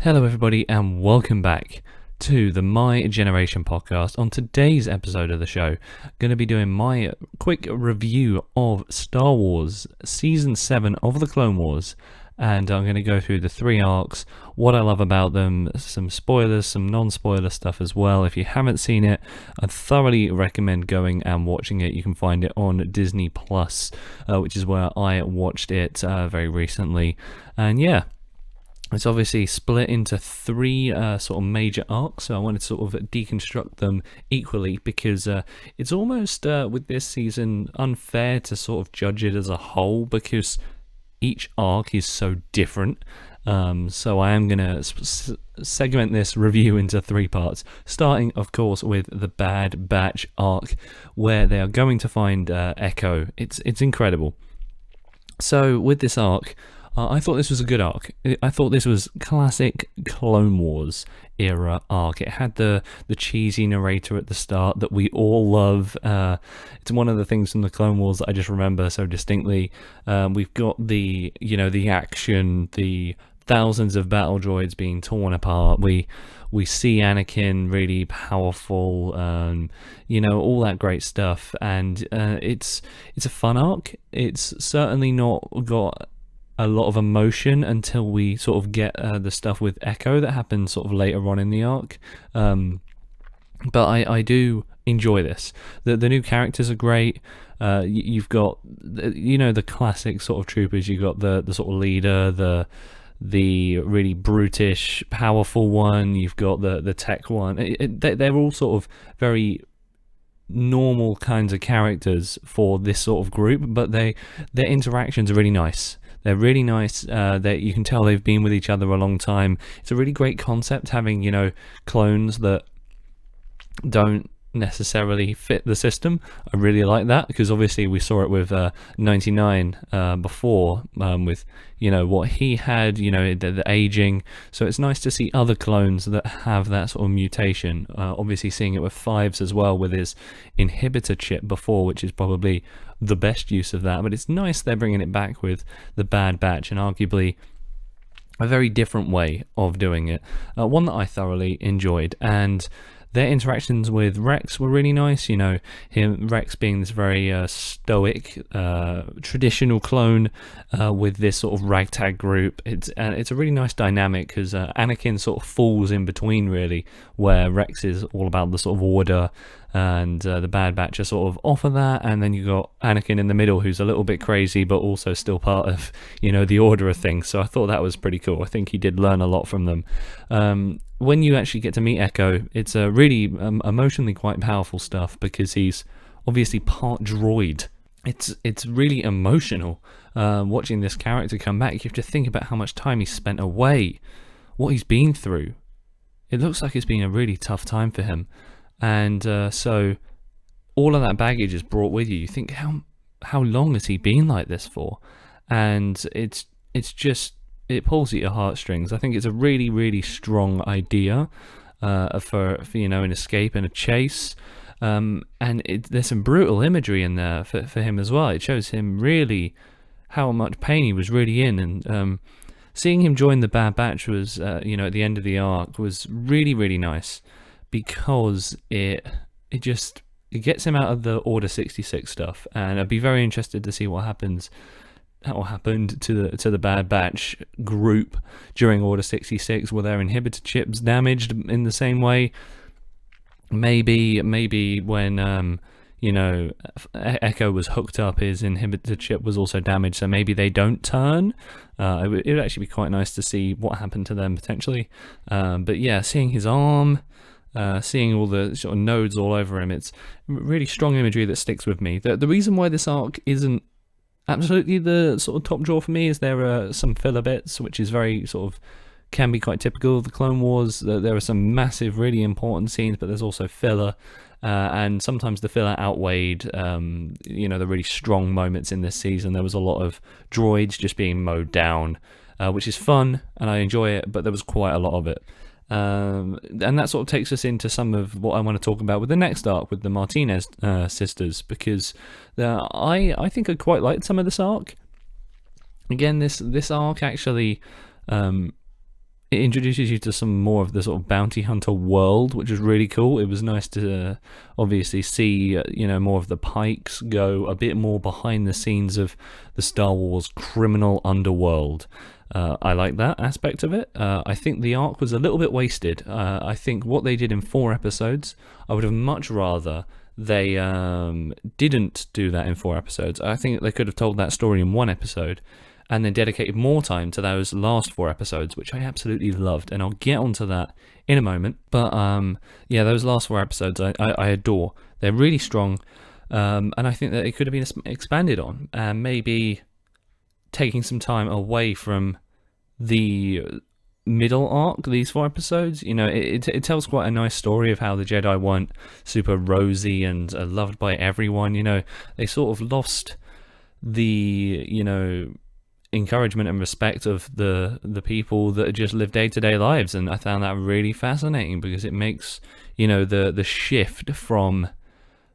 Hello, everybody, and welcome back to the My Generation podcast. On today's episode of the show, I'm going to be doing my quick review of Star Wars Season 7 of the Clone Wars, and I'm going to go through the three arcs, what I love about them, some spoilers, some non-spoiler stuff as well. If you haven't seen it, I thoroughly recommend going and watching it. You can find it on Disney Plus, which is where I watched it very recently, and yeah. It's obviously split into three sort of major arcs, so I wanted to sort of deconstruct them equally because it's almost, with this season, unfair to sort of judge it as a whole because each arc is so different. So I am going to segment this review into three parts, starting, of course, with the Bad Batch arc, where they are going to find Echo. It's incredible. So with this arc, I thought this was a good arc. I thought this was classic Clone Wars era arc. It had the cheesy narrator at the start that we all love. It's one of the things from the Clone Wars that I just remember so distinctly. We've got the action, the thousands of battle droids being torn apart. We see Anakin really powerful, all that great stuff. And it's a fun arc. It's certainly not got a lot of emotion until we sort of get the stuff with Echo that happens sort of later on in the arc. But I do enjoy this. The new characters are great. You've got the classic sort of troopers. You've got the sort of leader, the really brutish, powerful one. You've got the tech one. They're all sort of very normal kinds of characters for this sort of group, but their interactions are really nice. They're really nice. That you can tell they've been with each other a long time. It's a really great concept having clones that don't necessarily fit the system. I really like that because obviously we saw it with 99 before, with what he had, the aging. So it's nice to see other clones that have that sort of mutation. Obviously seeing it with Fives as well with his inhibitor chip before, which is probably the best use of that. But it's nice they're bringing it back with the Bad Batch, and arguably a very different way of doing it. One that I thoroughly enjoyed, and their interactions with Rex were really nice. Rex being this very stoic, traditional clone with this sort of ragtag group. It's a really nice dynamic because Anakin sort of falls in between, really, where Rex is all about the sort of order, and the Bad Batch are sort of off of that, and then you got Anakin in the middle who's a little bit crazy but also still part of the order of things. So I thought that was pretty cool. I think he did learn a lot from them. When you actually get to meet Echo, it's a really emotionally quite powerful stuff because he's obviously part droid. It's really emotional watching this character come back. You have to think about how much time he's spent away, what he's been through. It looks like it's been a really tough time for him. And so all of that baggage is brought with you. You think, how long has he been like this for? And it's just, it pulls at your heartstrings. I think it's a really, really strong idea for an escape and a chase. And there's some brutal imagery in there for him as well. It shows him really how much pain he was really in. And seeing him join the Bad Batch was, at the end of the arc was really, really nice. Because it gets him out of the Order 66 stuff, and I'd be very interested to see what happened to the Bad Batch group during Order 66. Were their inhibitor chips damaged in the same way? Maybe when Echo was hooked up, his inhibitor chip was also damaged, so maybe they don't turn. It would actually be quite nice to see what happened to them potentially. But yeah, seeing his arm. Seeing all the sort of nodes all over him, it's really strong imagery that sticks with me. The reason why this arc isn't absolutely the sort of top draw for me is there are some filler bits, which is very sort of can be quite typical of the Clone Wars. There are some massive, really important scenes, but there's also filler, and sometimes the filler outweighed, the really strong moments in this season. There was a lot of droids just being mowed down, which is fun, and I enjoy it, but there was quite a lot of it. And that sort of takes us into some of what I want to talk about with the next arc with the Martinez sisters, because I think I quite liked some of this arc. Again, this arc actually it introduces you to some more of the sort of bounty hunter world, which was really cool. It was nice to obviously see, more of the Pikes go a bit more behind the scenes of the Star Wars criminal underworld. I like that aspect of it. I think the arc was a little bit wasted. I think what they did in 4 episodes, I would have much rather they didn't do that in 4 episodes. I think they could have told that story in 1 episode and then dedicated more time to those last 4 episodes, which I absolutely loved, and I'll get onto that in a moment. But those last 4 episodes I adore. They're really strong, and I think that it could have been expanded on, and maybe taking some time away from the middle arc, these 4 episodes. It tells quite a nice story of how the Jedi weren't super rosy and loved by everyone. They sort of lost the encouragement and respect of the people that just live day-to-day lives, and I found that really fascinating because it makes the shift from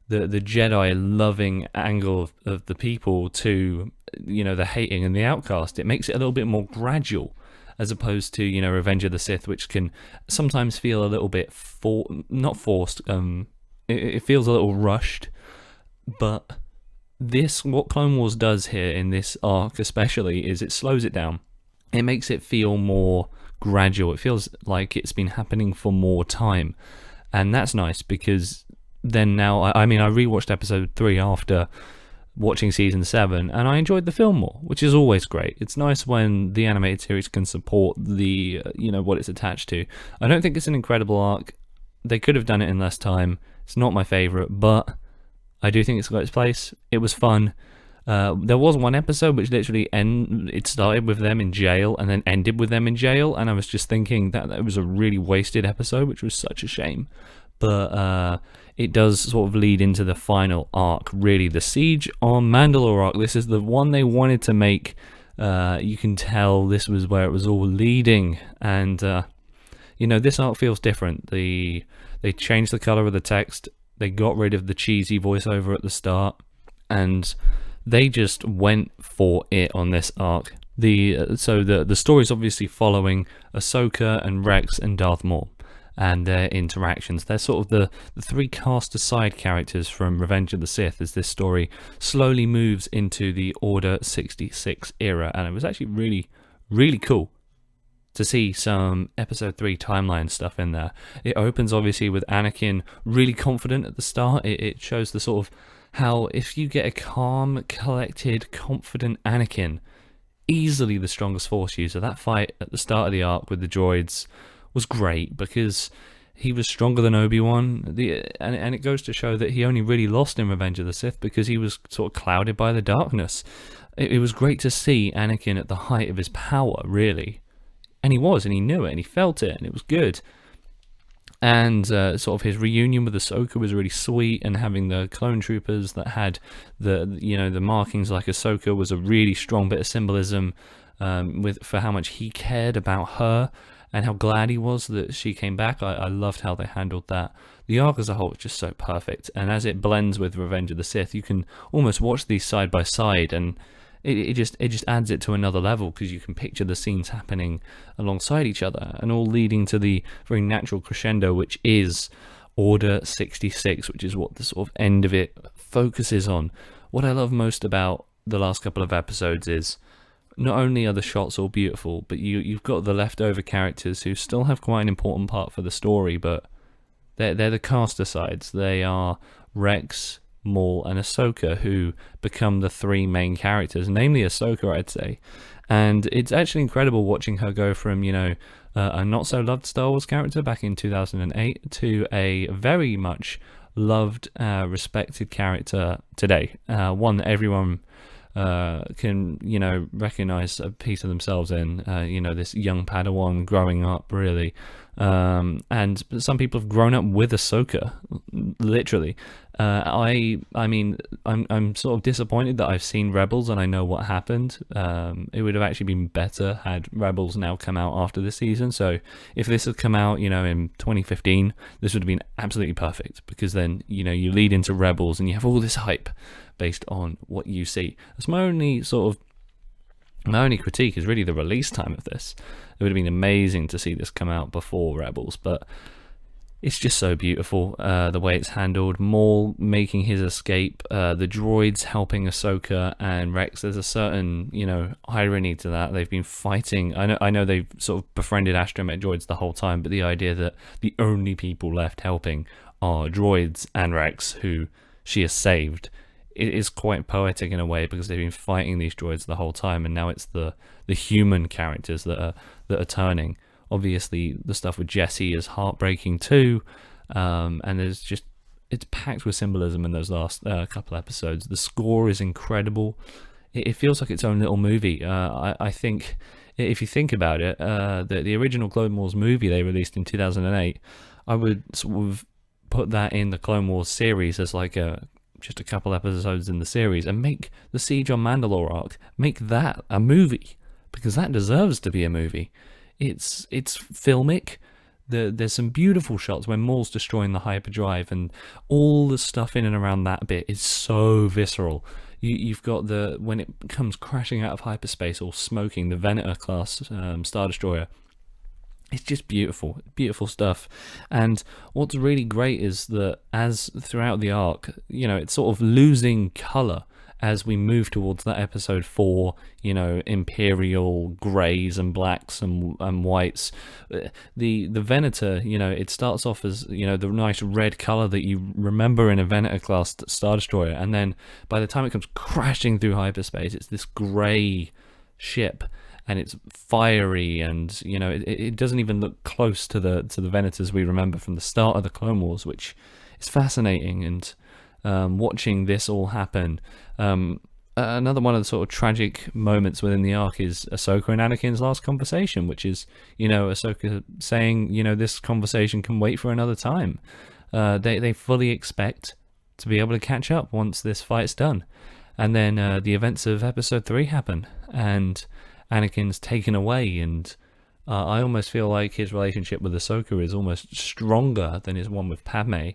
the Jedi loving angle of the people to the hating and the outcast. It makes it a little bit more gradual, as opposed to Revenge of the Sith, which can sometimes feel a little bit not forced. It feels a little rushed, but what Clone Wars does here in this arc especially is it slows it down. It makes it feel more gradual. It feels like it's been happening for more time, and that's nice because then now I rewatched episode 3 after watching season 7, and I enjoyed the film more, which is always great. It's nice when the animated series can support the what it's attached to. I don't think it's an incredible arc. They could have done it in less time. It's not my favorite, but I do think it's got its place. It was fun. There was 1 episode which literally it started with them in jail and then ended with them in jail, and I was just thinking that was a really wasted episode, which was such a shame. But it does sort of lead into the final arc, really, the Siege on Mandalore arc. This is the one they wanted to make. You can tell this was where it was all leading, and this arc feels different. They changed the color of the text. They got rid of the cheesy voiceover at the start, and they just went for it on this arc. The story's obviously following Ahsoka and Rex and Darth Maul and their interactions. They're sort of the 3 cast aside characters from Revenge of the Sith as this story slowly moves into the Order 66 era, and it was actually really, really cool to see some episode 3 timeline stuff in there. It opens obviously with Anakin really confident at the start. It shows the sort of how if you get a calm, collected, confident Anakin, easily the strongest Force user. That fight at the start of the arc with the droids was great because he was stronger than Obi-Wan, and it goes to show that he only really lost in Revenge of the Sith because he was sort of clouded by the darkness. It was great to see Anakin at the height of his power, really. And he was, and he knew it, and he felt it, and it was good. And sort of his reunion with Ahsoka was really sweet, and having the clone troopers that had the markings like Ahsoka was a really strong bit of symbolism for how much he cared about her and how glad he was that she came back. I loved how they handled that. The arc as a whole is just so perfect, and as it blends with Revenge of the Sith, you can almost watch these side by side, and it just adds it to another level because you can picture the scenes happening alongside each other and all leading to the very natural crescendo, which is Order 66, which is what the sort of end of it focuses on. What I love most about the last couple of episodes is not only are the shots all beautiful, but you've got the leftover characters who still have quite an important part for the story, but they're the cast asides. They are Rex, Maul, and Ahsoka, who become the 3 main characters, namely Ahsoka, I'd say. And it's actually incredible watching her go from, a not-so-loved Star Wars character back in 2008 to a very much loved, respected character today. One that everyone can, recognize a piece of themselves in, this young Padawan growing up, really. And some people have grown up with Ahsoka, literally. I'm sort of disappointed that I've seen Rebels and I know what happened. It would have actually been better had Rebels now come out after this season. So if this had come out, in 2015, this would have been absolutely perfect, because then, you lead into Rebels and you have all this hype based on what you see. That's my only sort of My only critique is really the release time of this. It would have been amazing to see this come out before Rebels, but it's just so beautiful, the way it's handled. Maul making his escape, the droids helping Ahsoka and Rex. There's a certain, irony to that. They've been fighting. I know they've sort of befriended astromech droids the whole time, but the idea that the only people left helping are droids and Rex, who she has saved, it is quite poetic in a way, because they've been fighting these droids the whole time, and now it's the human characters that are turning. Obviously, the stuff with Jesse is heartbreaking too, and it's packed with symbolism in those last couple episodes. The score is incredible. It feels like its own little movie. I think, if you think about it, the original Clone Wars movie they released in 2008, I would sort of put that in the Clone Wars series as like just a couple episodes in the series, and make the Siege on Mandalore arc, make that a movie, because that deserves to be a movie. It's filmic. There's some beautiful shots when Maul's destroying the hyperdrive, and all the stuff in and around that bit is so visceral. You've got when it comes crashing out of hyperspace, all smoking, the Venator class Star Destroyer. It's just beautiful stuff. And what's really great is that as throughout the arc, it's sort of losing colour as we move towards that episode 4, imperial greys and blacks and whites. The Venator, it starts off as, the nice red colour that you remember in a Venator class Star Destroyer, and then by the time it comes crashing through hyperspace, it's this grey ship, and it's fiery, and it doesn't even look close to the Venators we remember from the start of the Clone Wars, which is fascinating. And watching this all happen, another one of the sort of tragic moments within the arc is Ahsoka and Anakin's last conversation, which is Ahsoka saying this conversation can wait for another time. They fully expect to be able to catch up once this fight's done, and then the events of episode 3 happen, and Anakin's taken away, and I almost feel like his relationship with Ahsoka is almost stronger than his one with Padme,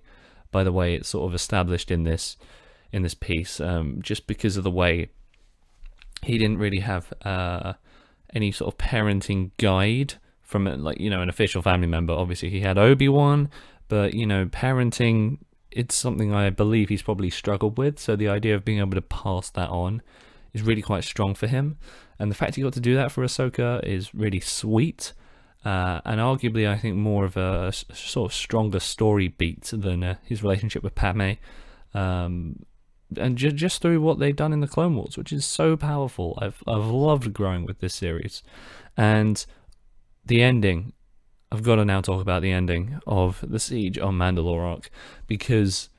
by the way it's sort of established in this piece, just because of the way he didn't really have any sort of parenting guide from an official family member. Obviously he had Obi-Wan, but parenting, it's something I believe he's probably struggled with, so the idea of being able to pass that on is really quite strong for him. And the fact he got to do that for Ahsoka is really sweet, and arguably I think more of a sort of stronger story beat than his relationship with Padme, and just through what they've done in the Clone Wars, which is so powerful. I've loved growing with this series. And the ending, I've got to now talk about the ending of the Siege on Mandalore arc, because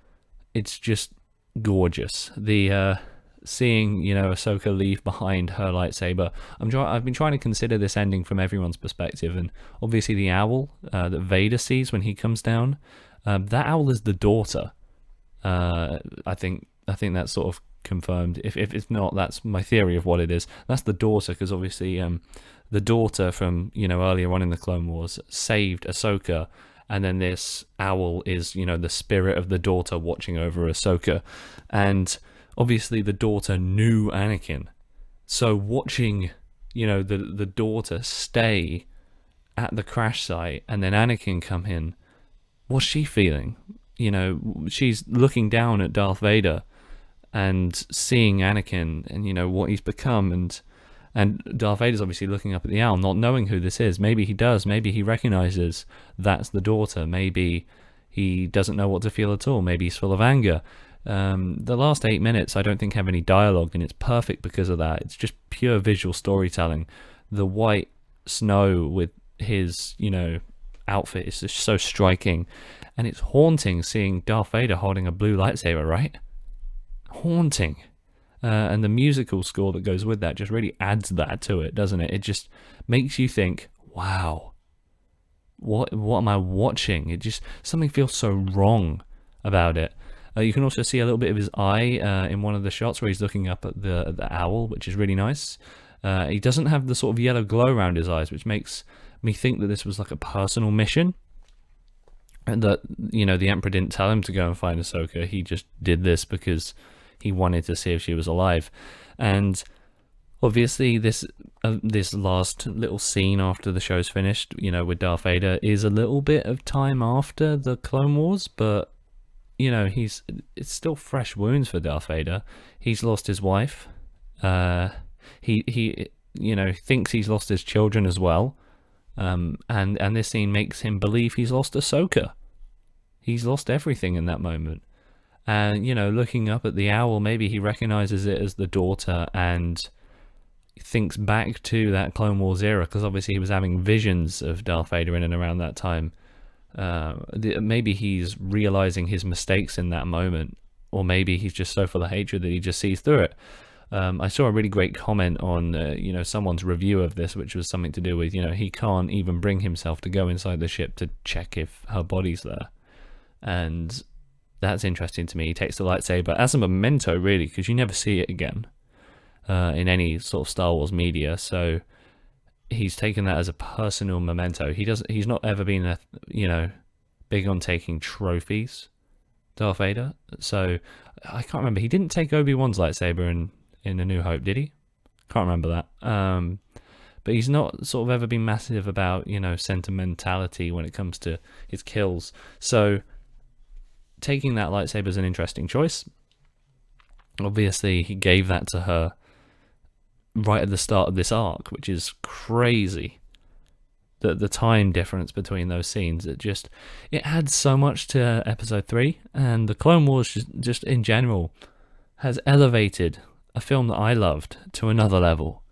it's just gorgeous. The seeing Ahsoka leave behind her lightsaber. I've been trying to consider this ending from everyone's perspective, and obviously the owl that Vader sees when he comes down, that owl is the daughter. I think that's sort of confirmed. If it's not, that's my theory of what it is. That's the daughter, because obviously the daughter from earlier on in the Clone Wars saved Ahsoka, and then this owl is the spirit of the daughter watching over Ahsoka, and obviously the daughter knew Anakin, so watching the daughter stay at the crash site and then Anakin come in, what's she feeling? She's looking down at Darth Vader and seeing Anakin and what he's become, and Darth Vader's obviously looking up at the owl, not knowing who this is. Maybe he does, maybe he recognizes that's the daughter, maybe he doesn't know what to feel at all, maybe he's full of anger. The last 8 minutes I don't think have any dialogue, and it's perfect because of that. It's just pure visual storytelling. The white snow with his outfit is just so striking, and it's haunting seeing Darth Vader holding a blue lightsaber, right? Haunting. And the musical score that goes with that just really adds that to it, doesn't it? It just makes you think, wow, what am I watching? It just, something feels so wrong about it. You can also see a little bit of his eye in one of the shots where he's looking up at the owl, which is really nice. He doesn't have the sort of yellow glow around his eyes, which makes me think that this was like a personal mission, and that the Emperor didn't tell him to go and find Ahsoka. He just did this because he wanted to see if she was alive. And Obviously, this last little scene after the show's finished, with Darth Vader, is a little bit of time after the Clone Wars, but it's still fresh wounds for Darth Vader. He's lost his wife. He thinks he's lost his children as well. And this scene makes him believe he's lost Ahsoka. He's lost everything in that moment. And looking up at the owl, maybe he recognizes it as the daughter and thinks back to that Clone Wars era, because obviously he was having visions of Darth Vader in and around that time. Maybe he's realizing his mistakes in that moment, or maybe he's just so full of hatred that he just sees through it. I saw a really great comment on someone's review of this, which was something to do with he can't even bring himself to go inside the ship to check if her body's there, and that's interesting to me. He takes the lightsaber as a memento, really, because you never see it again in any sort of Star Wars media. So he's taken that as a personal memento. He's not ever been big on taking trophies, Darth Vader. So I can't remember. He didn't take Obi-Wan's lightsaber in A New Hope, did he? Can't remember that. But he's not sort of ever been massive about sentimentality when it comes to his kills. So taking that lightsaber is an interesting choice. Obviously, he gave that to her right at the start of this arc, which is crazy. The time difference between those scenes, it adds so much to episode 3, and the Clone Wars just in general has elevated a film that I loved to another level.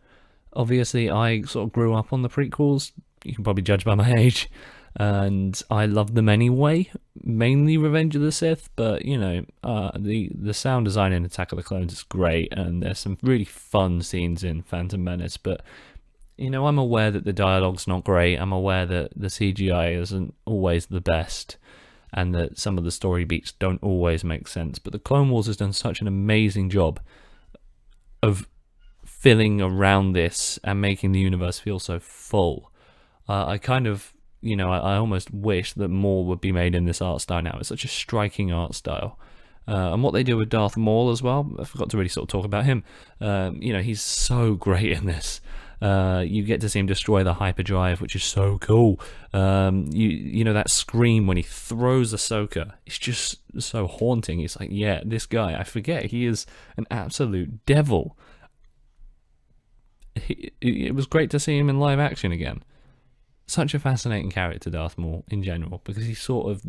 Obviously, I sort of grew up on the prequels. You can probably judge by my age, and I loved them anyway, mainly Revenge of the Sith, but the sound design in Attack of the Clones is great, and there's some really fun scenes in Phantom Menace, but I'm aware that the dialogue's not great. I'm aware that the CGI isn't always the best, and that some of the story beats don't always make sense, but the Clone Wars has done such an amazing job of filling around this and making the universe feel so full. I kind of I almost wish that more would be made in this art style now. It's such a striking art style. And what they do with Darth Maul as well, I forgot to really sort of talk about him. He's so great in this. You get to see him destroy the hyperdrive, which is so cool. That scream when he throws Ahsoka, it's just so haunting. It's like, yeah, this guy, I forget, he is an absolute devil. It was great to see him in live action again. Such a fascinating character, Darth Maul, in general, because he's sort of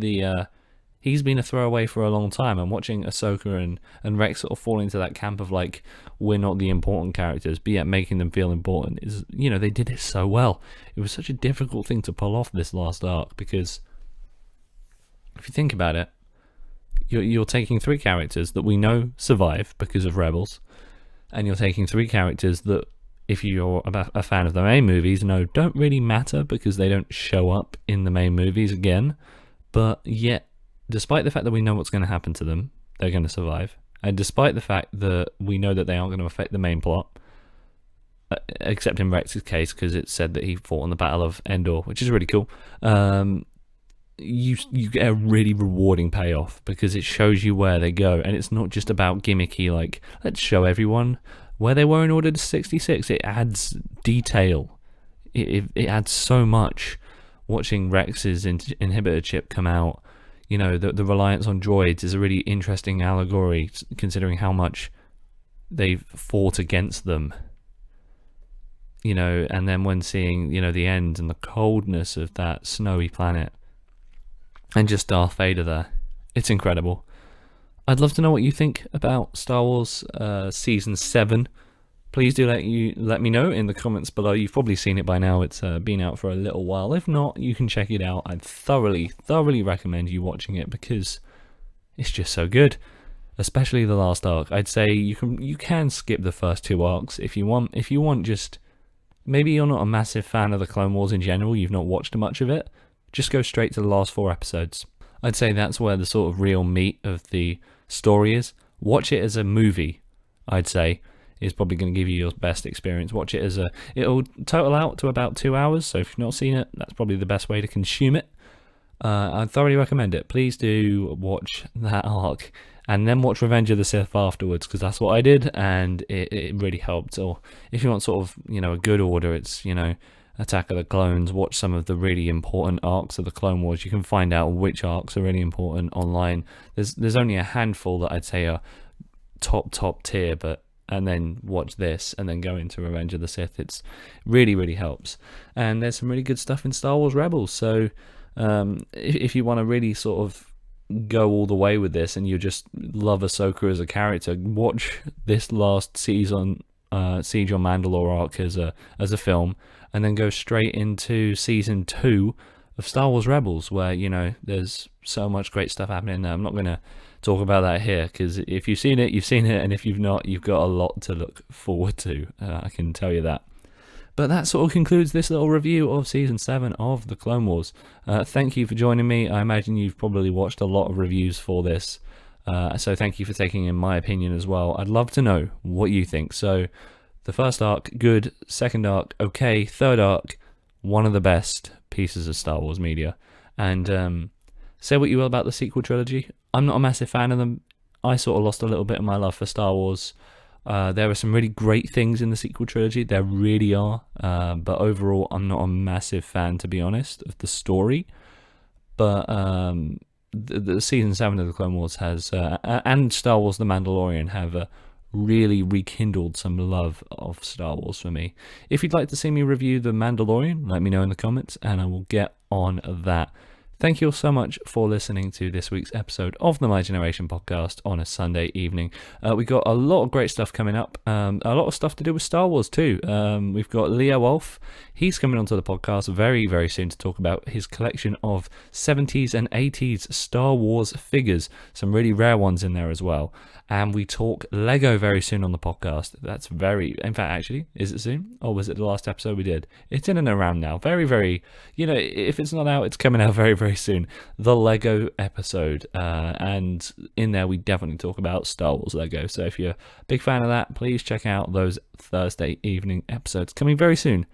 he's been a throwaway for a long time, and watching Ahsoka and Rex sort of fall into that camp of like, we're not the important characters, but yet making them feel important is, they did it so well. It was such a difficult thing to pull off this last arc, because if you think about it, you're taking 3 characters that we know survive because of Rebels, and you're taking 3 characters that, if you're a fan of the main movies, don't really matter because they don't show up in the main movies again, but yet, despite the fact that we know what's going to happen to them, they're going to survive. And despite the fact that we know that they aren't going to affect the main plot, except in Rex's case, because it's said that he fought on the Battle of Endor, which is really cool, you get a really rewarding payoff, because it shows you where they go. And it's not just about gimmicky, like, let's show everyone where they were in Order 66. It adds detail. It adds so much. Watching Rex's inhibitor chip come out, the reliance on droids is a really interesting allegory, considering how much they've fought against them. And then when seeing, the end and the coldness of that snowy planet, and just Darth Vader there, it's incredible. I'd love to know what you think about Star Wars Season 7. Please do let me know in the comments below. You've probably seen it by now. It's been out for a little while. If not, you can check it out. I'd thoroughly recommend you watching it, because it's just so good. Especially the last arc. I'd say you can skip the first 2 arcs if you want. If you want, just maybe you're not a massive fan of the Clone Wars in general, you've not watched much of it, just go straight to the last 4 episodes. I'd say that's where the sort of real meat of the story is. Watch it as a movie, I'd say, is probably going to give you your best experience. Watch it as it'll total out to about 2 hours, so if you've not seen it, that's probably the best way to consume it. I'd thoroughly recommend it. Please do watch that arc and then watch Revenge of the Sith afterwards, because that's what I did, and it really helped. Or if you want sort of, a good order, it's, Attack of the Clones. Watch some of the really important arcs of the Clone Wars. You can find out which arcs are really important online. There's only a handful that I'd say are top tier, and then watch this, and then go into Revenge of the Sith. It's really helps. And there's some really good stuff in Star Wars Rebels. So if you want to really sort of go all the way with this, and you just love Ahsoka as a character, watch this last season, Siege on Mandalore arc as a film, and then go straight into season 2 of Star Wars Rebels, where there's so much great stuff happening there. I'm not going to talk about that here, because if you've seen it, you've seen it, and if you've not, you've got a lot to look forward to. I can tell you that. But that sort of concludes this little review of Season 7 of The Clone Wars. Thank you for joining me. I imagine you've probably watched a lot of reviews for this, so thank you for taking in my opinion as well. I'd love to know what you think. So, the first arc, good. Second arc, okay. Third arc, one of the best pieces of Star Wars media. And say what you will about the sequel trilogy. I'm not a massive fan of them. I sort of lost a little bit of my love for Star Wars. There are some really great things in the sequel trilogy. There really are. But overall, I'm not a massive fan, to be honest, of the story. But the Season 7 of the Clone Wars has, and Star Wars The Mandalorian have really rekindled some love of Star Wars for me. If you'd like to see me review The Mandalorian, let me know in the comments, and I will get on that. Thank you all so much for listening to this week's episode of the My Generation podcast on a Sunday evening. We got a lot of great stuff coming up, a lot of stuff to do with Star Wars too. We've got Leo Wolf. He's coming onto the podcast very soon to talk about his collection of 70s and 80s Star Wars figures, some really rare ones in there as well. And we talk Lego very soon on the podcast. That's in fact, actually, is it soon? Or was it the last episode we did? It's in and around now. Very, if it's not out, it's coming out very soon. The Lego episode. And in there, we definitely talk about Star Wars Lego. So if you're a big fan of that, please check out those Thursday evening episodes coming very soon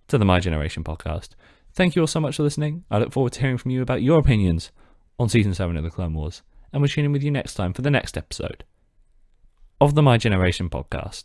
to the My Generation podcast. Thank you all so much for listening. I look forward to hearing from you about your opinions on Season 7 of the Clone Wars. And we'll tune in with you next time for the next episode of the My Generation podcast.